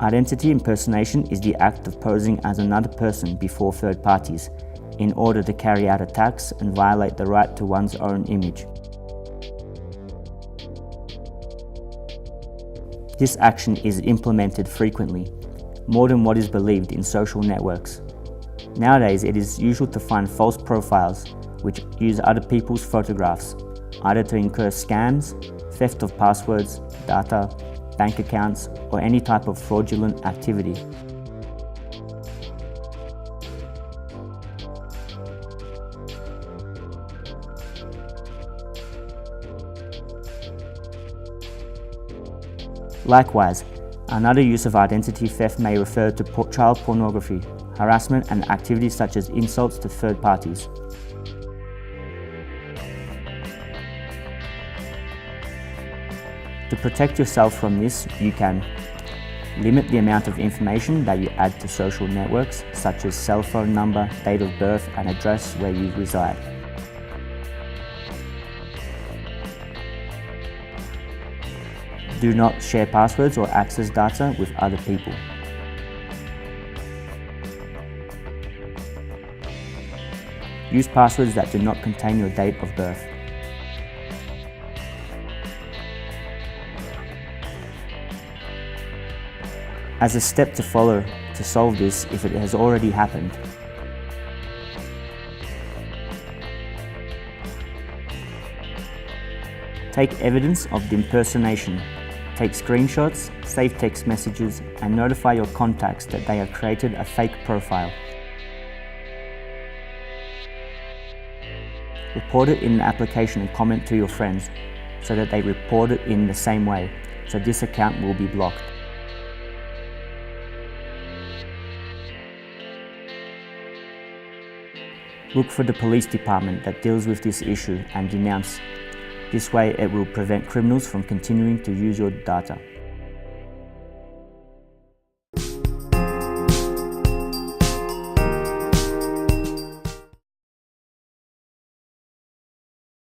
Identity impersonation is the act of posing as another person before third parties in order to carry out attacks and violate the right to one's own image. This action is implemented frequently, more than what is believed in social networks. Nowadays, it is usual to find false profiles which use other people's photographs, either to incur scams, theft of passwords, data, bank accounts, or any type of fraudulent activity. Likewise, another use of identity theft may refer to child pornography, harassment, and activities such as insults to third parties. To protect yourself from this, you can limit the amount of information that you add to social networks, such as cell phone number, date of birth, and address where you reside. Do not share passwords or access data with other people. Use passwords that do not contain your date of birth. As a step to follow to solve this if it has already happened, take evidence of the impersonation. Take screenshots, save text messages, and notify your contacts that they have created a fake profile. Report it in the application and comment to your friends so that they report it in the same way, so this account will be blocked. Look for the police department that deals with this issue and denounce. This way it will prevent criminals from continuing to use your data.